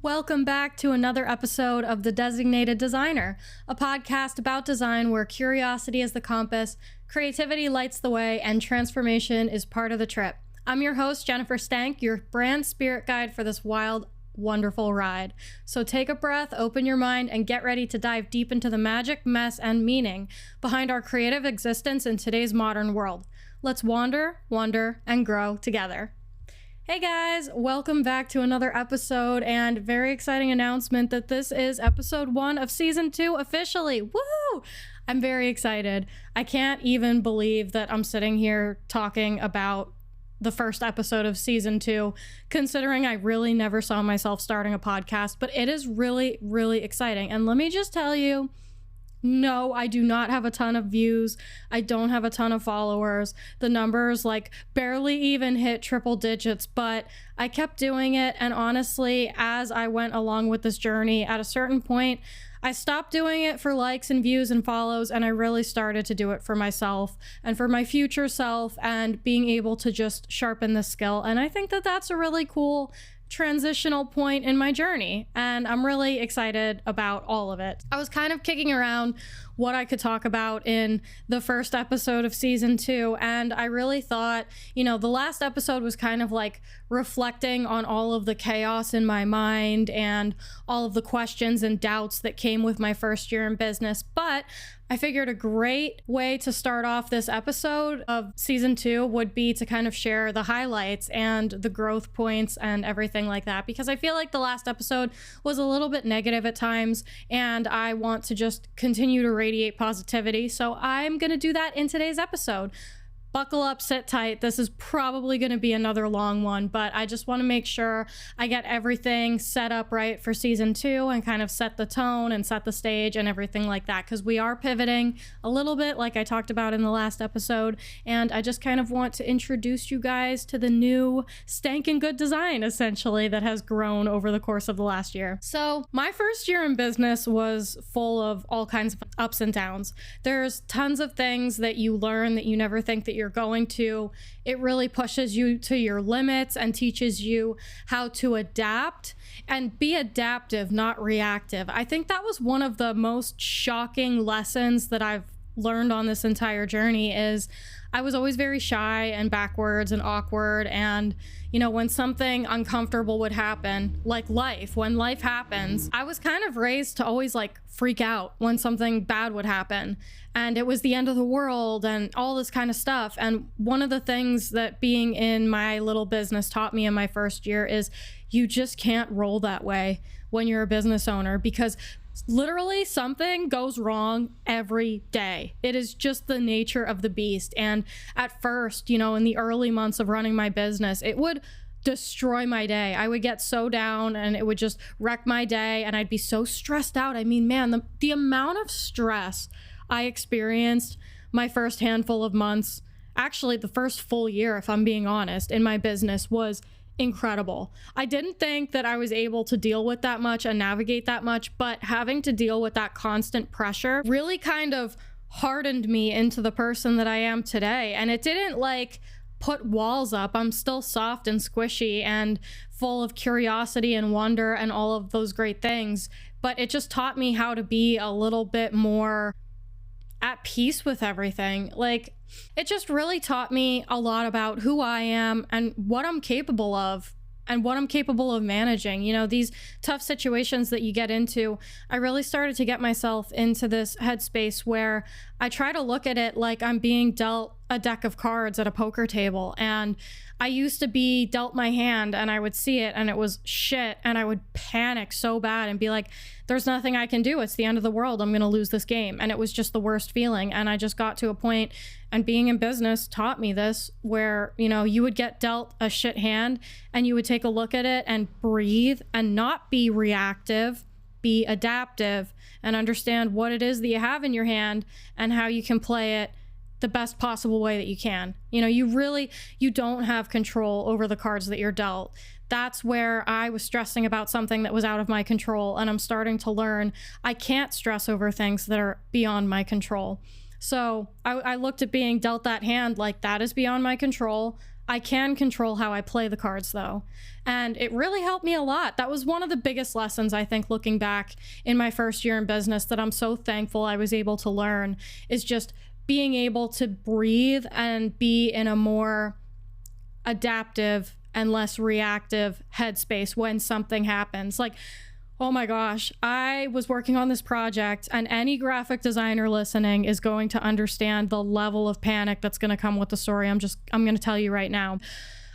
Welcome back to another episode of The Designated Designer, a podcast about design where curiosity is the compass, creativity lights the way, and transformation is part of the trip. I'm your host, Jennifer Stank, your brand spirit guide for this wild, wonderful ride. So take a breath, open your mind, and get ready to dive deep into the magic, mess, and meaning behind our creative existence in today's modern world. Let's wander, wonder, and grow together. Hey guys, welcome back to another episode, and very exciting announcement that this is episode 1 of season 2 officially. Woo! I'm very excited. I can't even believe that I'm sitting here talking about the first episode of season 2, considering I really never saw myself starting a podcast, but it is really, really exciting. And let me just tell you, no, I do not have a ton of views. I don't have a ton of followers. The numbers barely even hit triple digits, but I kept doing it. And honestly, as I went along with this journey, at a certain point, I stopped doing it for likes and views and follows, and I really started to do it for myself and for my future self and being able to just sharpen the skill. And I think that that's a really cool transitional point in my journey, and I'm really excited about all of it. I was kind of kicking around what I could talk about in the first episode of season 2, and I really thought, the last episode was kind of reflecting on all of the chaos in my mind and all of the questions and doubts that came with my first year in business, but I figured a great way to start off this episode of season 2 would be to kind of share the highlights and the growth points and everything like that, because I feel like the last episode was a little bit negative at times, and I want to just continue to radiate positivity. So I'm going to do that in today's episode. Buckle up, sit tight. This is probably going to be another long one, but I just want to make sure I get everything set up right for season 2 and kind of set the tone and set the stage and everything like that, because we are pivoting a little bit like I talked about in the last episode, and I just kind of want to introduce you guys to the new stankin' good design, essentially, that has grown over the course of the last year. So my first year in business was full of all kinds of ups and downs. There's tons of things that you learn that you never think that you're going to. It really pushes you to your limits and teaches you how to adapt and be adaptive, not reactive. I think that was one of the most shocking lessons that I've learned on this entire journey. Is I was always very shy and backwards and awkward, and when something uncomfortable would happen, like when life happens, I was kind of raised to always freak out when something bad would happen, and it was the end of the world and all this kind of stuff. And one of the things that being in my little business taught me in my first year is you just can't roll that way when you're a business owner, because literally something goes wrong every day. It is just the nature of the beast. And at first, in the early months of running my business, it would destroy my day. I would get so down and it would just wreck my day, and I'd be so stressed out. I mean, man, the amount of stress I experienced my first handful of months, actually the first full year, if I'm being honest, in my business was incredible. I didn't think that I was able to deal with that much and navigate that much, but having to deal with that constant pressure really kind of hardened me into the person that I am today. And it didn't put walls up. I'm still soft and squishy and full of curiosity and wonder and all of those great things, but it just taught me how to be a little bit more at peace with everything. It just really taught me a lot about who I am and what I'm capable of and what I'm capable of managing. These tough situations that you get into, I really started to get myself into this headspace where I try to look at it like I'm being dealt a deck of cards at a poker table. And I used to be dealt my hand and I would see it and it was shit, and I would panic so bad and be like, there's nothing I can do. It's the end of the world. I'm going to lose this game. And it was just the worst feeling. And I just got to a point, and being in business taught me this, where, you would get dealt a shit hand and you would take a look at it and breathe and not be reactive, be adaptive, and understand what it is that you have in your hand and how you can play it the best possible way that you can. You don't have control over the cards that you're dealt. That's where I was stressing about something that was out of my control, and I'm starting to learn I can't stress over things that are beyond my control. So I looked at being dealt that hand like that is beyond my control. I can control how I play the cards though. And it really helped me a lot. That was one of the biggest lessons, I think, looking back in my first year in business, that I'm so thankful I was able to learn, is just being able to breathe and be in a more adaptive and less reactive headspace when something happens. Like, oh my gosh, I was working on this project, and any graphic designer listening is going to understand the level of panic that's going to come with the story I'm going to tell you right now.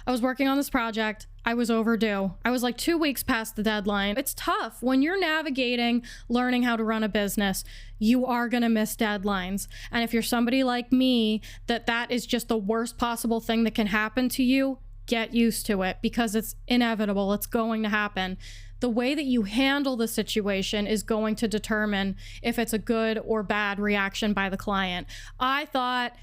I was working on this project. I was overdue. I was like 2 weeks past the deadline. It's tough when you're navigating, learning how to run a business. You are going to miss deadlines. And if you're somebody like me, that is just the worst possible thing that can happen to you, get used to it, because it's inevitable. It's going to happen. The way that you handle the situation is going to determine if it's a good or bad reaction by the client. I thought,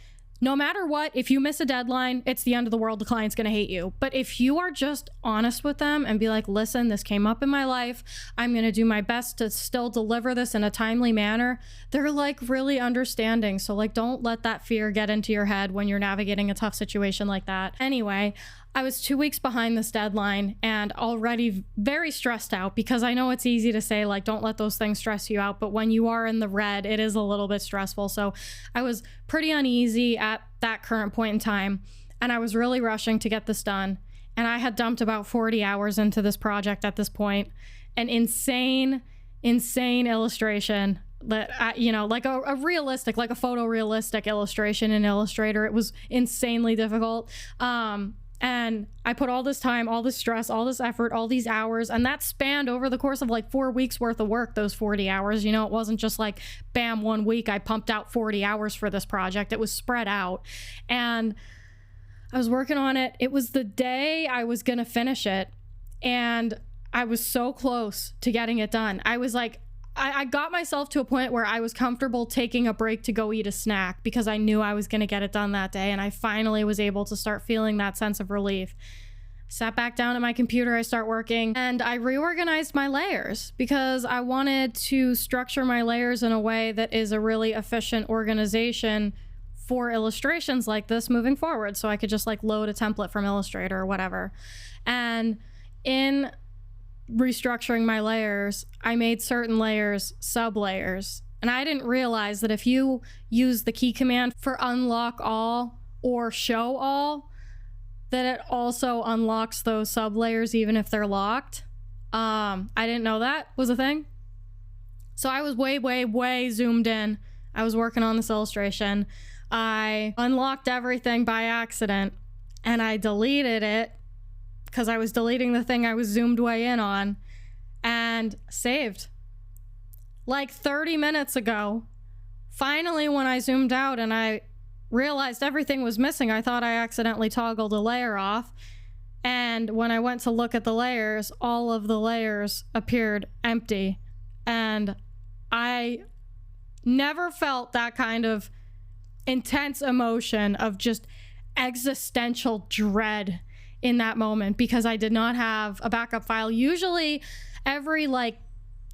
no matter what, if you miss a deadline, it's the end of the world. The client's going to hate you. But if you are just honest with them and be like, listen, this came up in my life, I'm going to do my best to still deliver this in a timely manner, they're like really understanding. So like, don't let that fear get into your head when you're navigating a tough situation like that. Anyway, I was 2 weeks behind this deadline and already very stressed out, because I know it's easy to say, like, don't let those things stress you out. But when you are in the red, it is a little bit stressful. So I was pretty uneasy at that current point in time, and I was really rushing to get this done. And I had dumped about 40 hours into this project at this point. An insane illustration that, like a realistic, like a photorealistic illustration in Illustrator. It was insanely difficult. And I put all this time, all this stress, all this effort, all these hours, and that spanned over the course of like 4 weeks worth of work, those 40 hours. It wasn't just like, bam, 1 week, I pumped out 40 hours for this project. It was spread out. And I was working on it. It was the day I was going to finish it. And I was so close to getting it done. I was like, I got myself to a point where I was comfortable taking a break to go eat a snack, because I knew I was going to get it done that day. And I finally was able to start feeling that sense of relief. Sat back down at my computer, I start working, and I reorganized my layers, because I wanted to structure my layers in a way that is a really efficient organization for illustrations like this moving forward. So I could just like load a template from Illustrator or whatever. And in restructuring my layers, I made certain layers sub-layers. And I didn't realize that if you use the key command for unlock all or show all, that it also unlocks those sub-layers even if they're locked. I didn't know that was a thing. So I was way zoomed in. I was working on this illustration. I unlocked everything by accident, and I deleted it, because I was deleting the thing I was zoomed way in on, and saved. Like 30 minutes ago, finally, when I zoomed out and I realized everything was missing, I thought I accidentally toggled a layer off. And when I went to look at the layers, all of the layers appeared empty. And I never felt that kind of intense emotion of just existential dread in that moment, because I did not have a backup file. Usually every like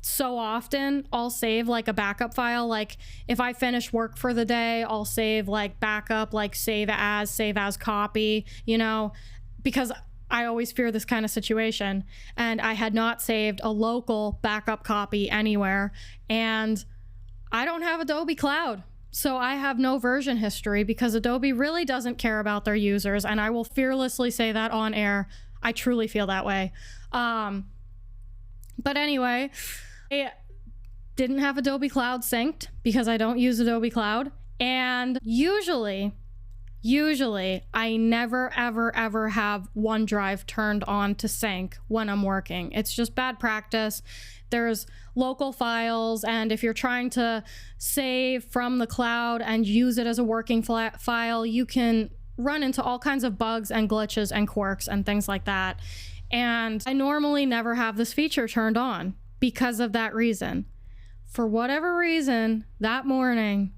so often I'll save like a backup file. Like if I finish work for the day, I'll save like backup, like save as copy, because I always fear this kind of situation. And I had not saved a local backup copy anywhere. And I don't have Adobe Cloud. So I have no version history, because Adobe really doesn't care about their users. And I will fearlessly say that on air. I truly feel that way. But anyway, I didn't have Adobe Cloud synced, because I don't use Adobe Cloud. And usually I never, ever have OneDrive turned on to sync when I'm working. It's just bad practice. There's local files, and if you're trying to save from the cloud and use it as a working file, you can run into all kinds of bugs and glitches and quirks and things like that. And I normally never have this feature turned on because of that reason. For whatever reason, that morning,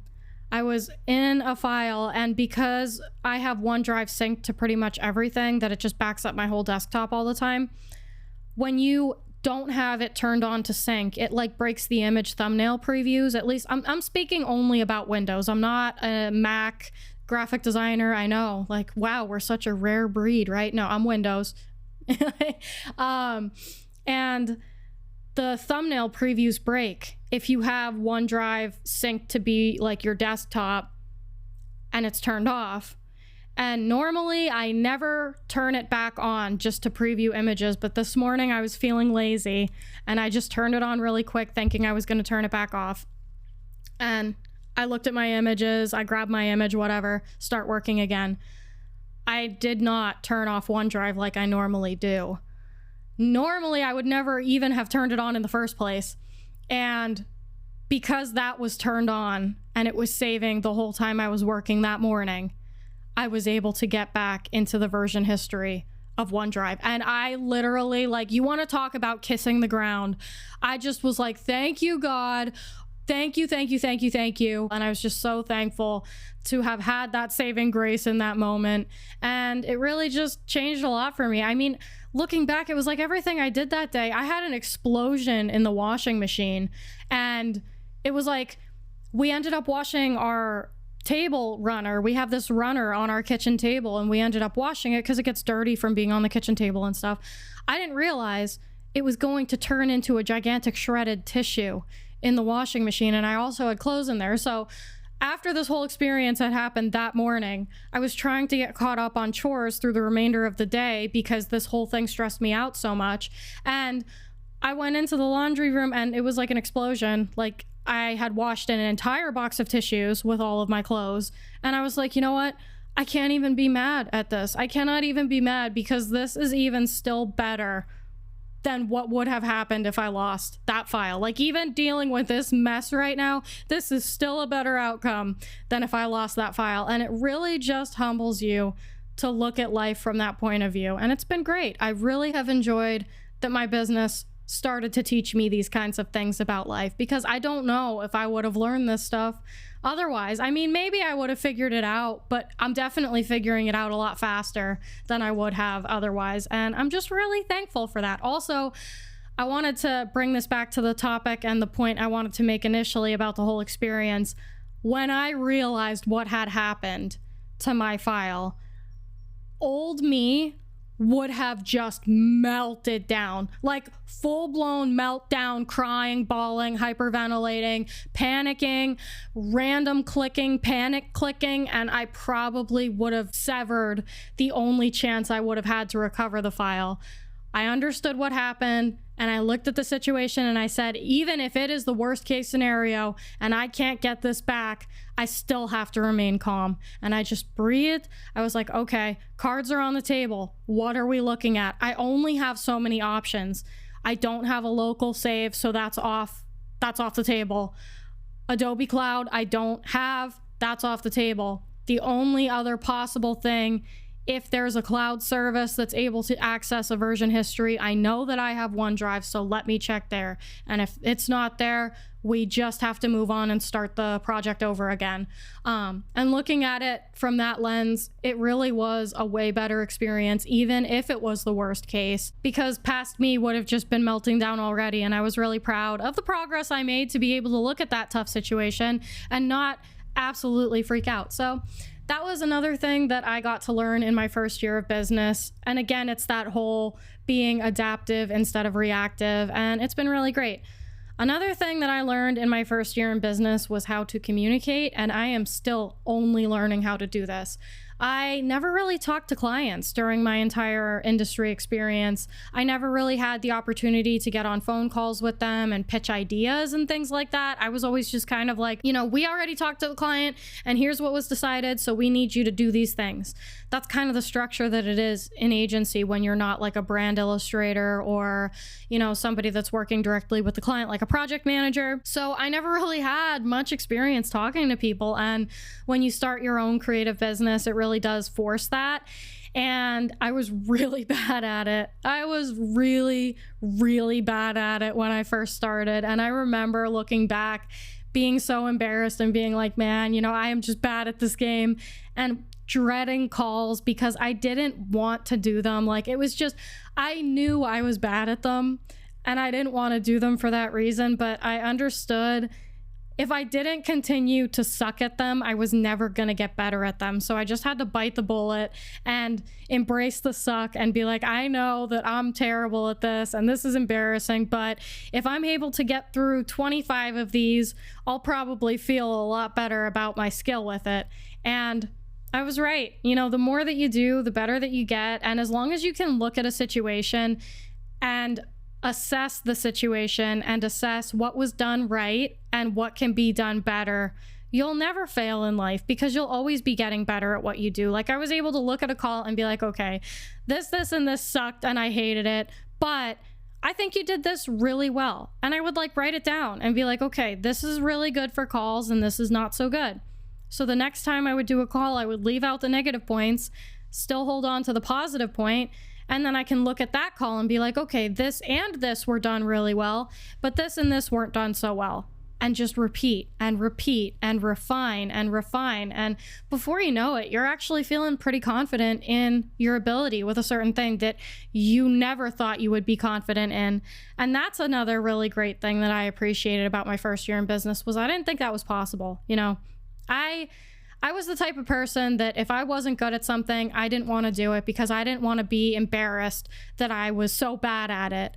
I was in a file, and because I have OneDrive synced to pretty much everything, that it just backs up my whole desktop all the time, when you don't have it turned on to sync, it like breaks the image thumbnail previews. At least I'm speaking only about Windows. I'm not a Mac graphic designer. I know, like, wow, we're such a rare breed, right? No, I'm Windows. And the thumbnail previews break if you have OneDrive synced to be like your desktop and it's turned off. And normally I never turn it back on just to preview images, but this morning I was feeling lazy and I just turned it on really quick thinking I was going to turn it back off. And I looked at my images, I grabbed my image, whatever, start working again. I did not turn off OneDrive like I normally do. Normally, I would never even have turned it on in the first place. And because that was turned on and it was saving the whole time I was working that morning, I was able to get back into the version history of OneDrive. And I literally, like, you want to talk about kissing the ground. I just was like, thank you, God. Thank you, thank you, thank you, thank you. And I was just so thankful to have had that saving grace in that moment. And it really just changed a lot for me. I mean, looking back, it was like everything I did that day. I had an explosion in the washing machine. And it was like, we ended up washing our table runner. We have this runner on our kitchen table and we ended up washing it because it gets dirty from being on the kitchen table and stuff. I didn't realize it was going to turn into a gigantic shredded tissue in the washing machine, and I also had clothes in there. So after this whole experience had happened that morning, I was trying to get caught up on chores through the remainder of the day because this whole thing stressed me out so much. And I went into the laundry room and it was like an explosion. Like, I had washed an entire box of tissues with all of my clothes, and I was like, you know what? I can't even be mad at this. I cannot even be mad because this is even still better than what would have happened if I lost that file. Like, even dealing with this mess right now, this is still a better outcome than if I lost that file. And it really just humbles you to look at life from that point of view. And it's been great. I really have enjoyed that my business started to teach me these kinds of things about life, because I don't know if I would have learned this stuff otherwise. I mean, maybe I would have figured it out, but I'm definitely figuring it out a lot faster than I would have otherwise. And I'm just really thankful for that. Also, I wanted to bring this back to the topic and the point I wanted to make initially about the whole experience. When I realized what had happened to my file, old me would have just melted down, like full-blown meltdown, crying, bawling, hyperventilating, panicking, random clicking, panic clicking, and I probably would have severed the only chance I would have had to recover the file. I understood what happened, and I looked at the situation and I said, even if it is the worst case scenario and I can't get this back, I still have to remain calm. And I just breathed. I was like, okay, cards are on the table. What are we looking at? I only have so many options. I don't have a local save, so that's off the table. Adobe Cloud, I don't have, that's off the table. The only other possible thing, if there's a cloud service that's able to access a version history, I know that I have OneDrive, so let me check there. And if it's not there, we just have to move on and start the project over again. And looking at it from that lens, it really was a way better experience, even if it was the worst case, because past me would have just been melting down already. And I was really proud of the progress I made to be able to look at that tough situation and not absolutely freak out. So that was another thing that I got to learn in my first year of business. And again, it's that whole being adaptive instead of reactive, and it's been really great. Another thing that I learned in my first year in business was how to communicate, and I am still only learning how to do this. I never really talked to clients during my entire industry experience. I never really had the opportunity to get on phone calls with them and pitch ideas and things like that. I was always just kind of like, you know, we already talked to the client and here's what was decided, so we need you to do these things. That's kind of the structure that it is in agency when you're not like a brand illustrator or, you know, somebody that's working directly with the client, like a project manager. So I never really had much experience talking to people. And when you start your own creative business, it really does force that. And I was really bad at it. I was really, really bad at it when I first started. And I remember looking back, being so embarrassed and being like, man, you know, I am just bad at this game, and dreading calls because I didn't want to do them. Like, it was just, I knew I was bad at them and I didn't want to do them for that reason, but I understood if I didn't continue to suck at them, I was never going to get better at them. So I just had to bite the bullet and embrace the suck and be like, I know that I'm terrible at this and this is embarrassing, but if I'm able to get through 25 of these, I'll probably feel a lot better about my skill with it. And I was right. You know, the more that you do, the better that you get. And as long as you can look at a situation and assess the situation and assess what was done right and what can be done better, you'll never fail in life because you'll always be getting better at what you do. Like, I was able to look at a call and be like, okay, this, and this sucked and I hated it, but I think you did this really well. And I would like write it down and be like, okay, this is really good for calls and this is not so good. So the next time I would do a call, I would leave out the negative points, still hold on to the positive point, and then I can look at that call and be like, okay, this and this were done really well, but this and this weren't done so well. And just repeat and repeat and refine and refine. And before you know it, you're actually feeling pretty confident in your ability with a certain thing that you never thought you would be confident in. And that's another really great thing that I appreciated about my first year in business was I didn't think that was possible. You know, I was the type of person that if I wasn't good at something, I didn't want to do it because I didn't want to be embarrassed that I was so bad at it.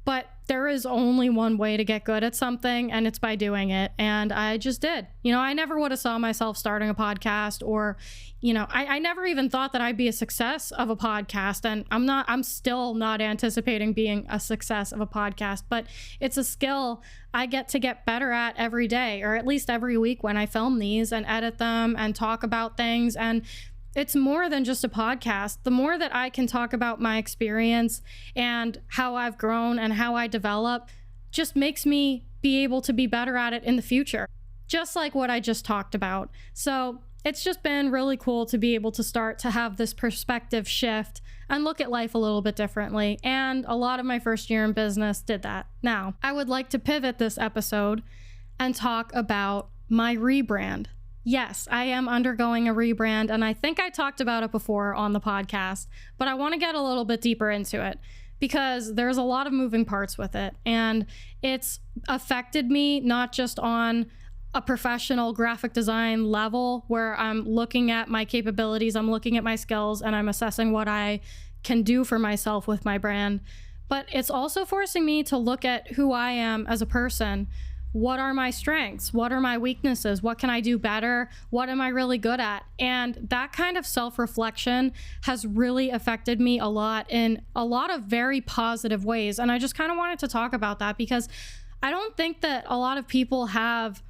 But there is only one way to get good at something, and it's by doing it. And I just did. You know, I never would have saw myself starting a podcast or, you know, I never even thought that I'd be a success of a podcast. And I'm still not anticipating being a success of a podcast, but it's a skill I get to get better at every day, or at least every week when I film these and edit them and talk about things. And it's more than just a podcast. The more that I can talk about my experience and how I've grown and how I develop just makes me be able to be better at it in the future, just like what I just talked about. So it's just been really cool to be able to start to have this perspective shift and look at life a little bit differently. And a lot of my first year in business did that. Now, I would like to pivot this episode and talk about my rebrand. Yes, I am undergoing a rebrand, and I think I talked about it before on the podcast, but I want to get a little bit deeper into it because there's a lot of moving parts with it, and it's affected me not just on a professional graphic design level where I'm looking at my capabilities, I'm looking at my skills, and I'm assessing what I can do for myself with my brand, but it's also forcing me to look at who I am as a person. What are my strengths? What are my weaknesses? What can I do better? What am I really good at? And that kind of self-reflection has really affected me a lot in a lot of very positive ways. And I just kind of wanted to talk about that because I don't think that a lot of people have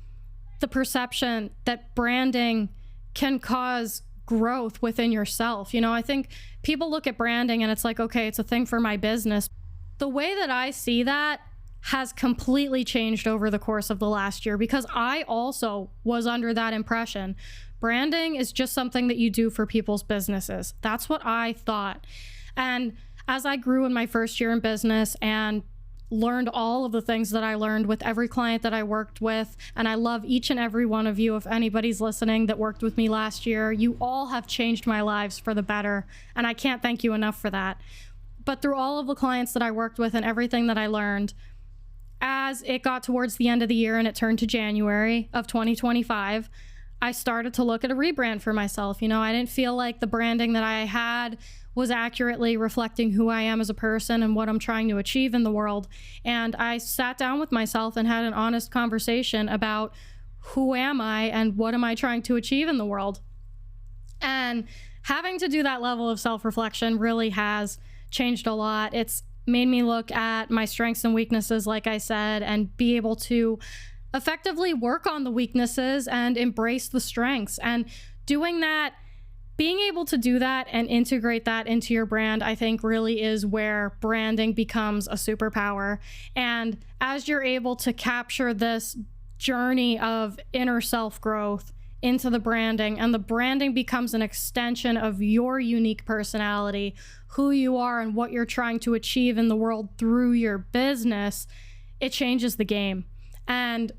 the perception that branding can cause growth within yourself. You know, I think people look at branding and it's like, okay, it's a thing for my business. The way that I see that has completely changed over the course of the last year because I also was under that impression. Branding is just something that you do for people's businesses. That's what I thought. And as I grew in my first year in business and learned all of the things that I learned with every client that I worked with, and I love each and every one of you, if anybody's listening that worked with me last year, you all have changed my lives for the better, and I can't thank you enough for that. But through all of the clients that I worked with and everything that I learned, as it got towards the end of the year and it turned to January of 2025, I started to look at a rebrand for myself. You know, I didn't feel like the branding that I had was accurately reflecting who I am as a person and what I'm trying to achieve in the world. And I sat down with myself and had an honest conversation about who am I and what am I trying to achieve in the world. And having to do that level of self-reflection really has changed a lot. It's made me look at my strengths and weaknesses, like I said, and be able to effectively work on the weaknesses and embrace the strengths. And doing that, being able to do that and integrate that into your brand, I think really is where branding becomes a superpower. And as you're able to capture this journey of inner self-growth into the branding, and the branding becomes an extension of your unique personality, who you are and what you're trying to achieve in the world through your business, it changes the game. And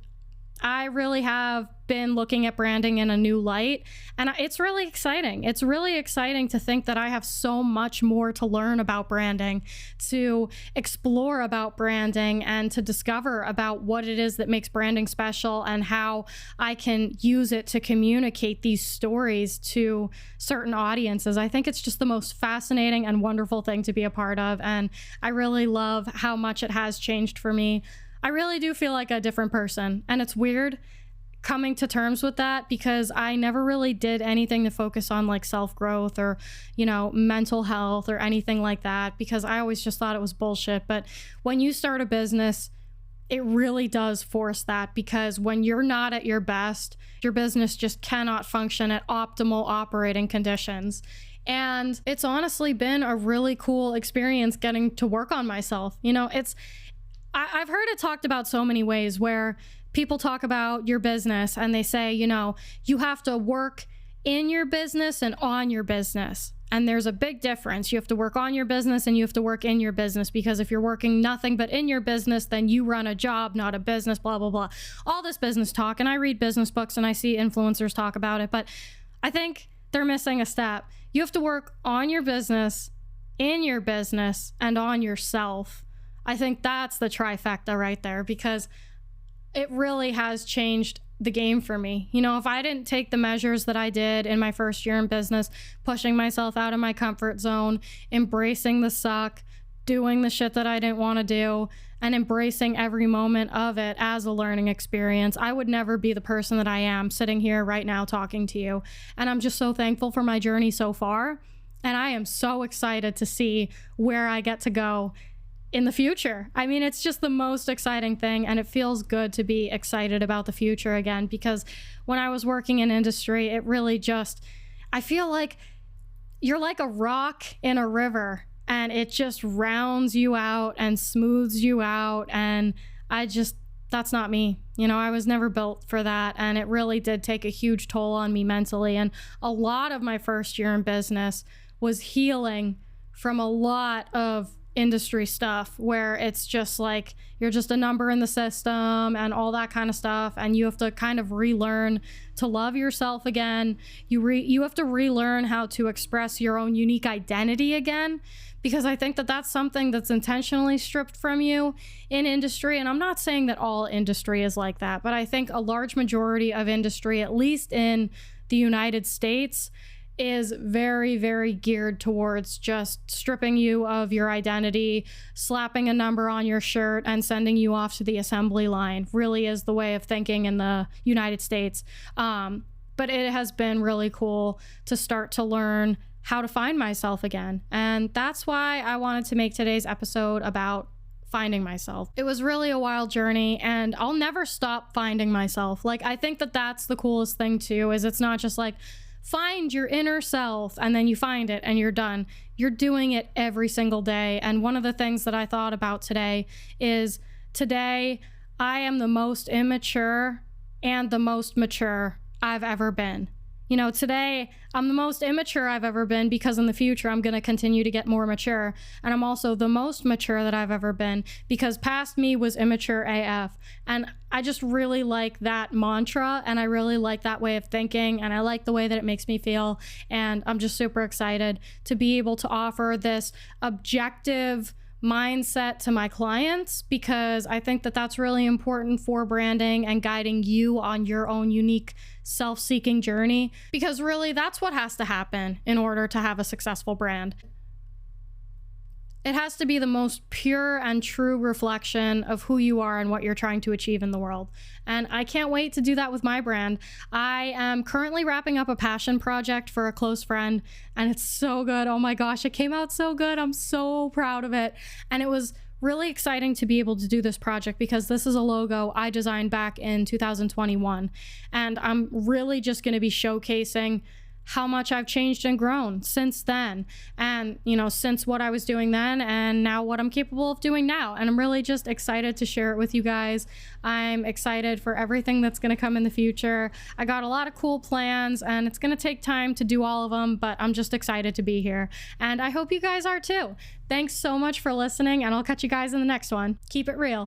I really have been looking at branding in a new light. And it's really exciting. It's really exciting to think that I have so much more to learn about branding, to explore about branding, and to discover about what it is that makes branding special and how I can use it to communicate these stories to certain audiences. I think it's just the most fascinating and wonderful thing to be a part of. And I really love how much it has changed for me. I really do feel like a different person. And it's weird coming to terms with that, because I never really did anything to focus on like self-growth or, mental health or anything like that, because I always just thought it was bullshit. But when you start a business, it really does force that, because when you're not at your best, your business just cannot function at optimal operating conditions. And it's honestly been a really cool experience getting to work on myself. I've heard it talked about so many ways where people talk about your business and they say, you have to work in your business and on your business. And there's a big difference. You have to work on your business and you have to work in your business, because if you're working nothing but in your business, then you run a job, not a business, blah, blah, blah. All this business talk. And I read business books and I see influencers talk about it, but I think they're missing a step. You have to work on your business, in your business, and on yourself. I think that's the trifecta right there, because it really has changed the game for me. If I didn't take the measures that I did in my first year in business, pushing myself out of my comfort zone, embracing the suck, doing the shit that I didn't want to do, and embracing every moment of it as a learning experience, I would never be the person that I am sitting here right now talking to you. And I'm just so thankful for my journey so far. And I am so excited to see where I get to go in the future. I mean, it's just the most exciting thing, and it feels good to be excited about the future again, because when I was working in industry, it really I feel like you're like a rock in a river, and it just rounds you out and smooths you out, and that's not me. I was never built for that, and it really did take a huge toll on me mentally. And a lot of my first year in business was healing from a lot of industry stuff where it's just like you're just a number in the system and all that kind of stuff, and you have to kind of relearn to love yourself again. You have to relearn how to express your own unique identity again, because I think that that's something that's intentionally stripped from you in industry. And I'm not saying that all industry is like that, but I think a large majority of industry, at least in the United States, is very, very geared towards just stripping you of your identity, slapping a number on your shirt, and sending you off to the assembly line. Really is the way of thinking in the United States. But it has been really cool to start to learn how to find myself again. And that's why I wanted to make today's episode about finding myself. It was really a wild journey, and I'll never stop finding myself. Like, I think that that's the coolest thing too, is it's not just like, find your inner self and then you find it and you're done. You're doing it every single day. And one of the things that I thought about today is, today I am the most immature and the most mature I've ever been. Today I'm the most immature I've ever been, because in the future I'm going to continue to get more mature. And I'm also the most mature that I've ever been, because past me was immature AF. And I just really like that mantra, and I really like that way of thinking, and I like the way that it makes me feel. And I'm just super excited to be able to offer this objective mindset to my clients, because I think that that's really important for branding and guiding you on your own unique self-seeking journey, because really that's what has to happen in order to have a successful brand. It has to be the most pure and true reflection of who you are and what you're trying to achieve in the world. And I can't wait to do that with my brand. I am currently wrapping up a passion project for a close friend, and it's so good. Oh my gosh, it came out so good. I'm so proud of it. And it was really exciting to be able to do this project, because this is a logo I designed back in 2021. And I'm really just going to be showcasing how much I've changed and grown since then. And, since what I was doing then and now what I'm capable of doing now. And I'm really just excited to share it with you guys. I'm excited for everything that's going to come in the future. I got a lot of cool plans, and it's going to take time to do all of them, but I'm just excited to be here. And I hope you guys are too. Thanks so much for listening, and I'll catch you guys in the next one. Keep it real.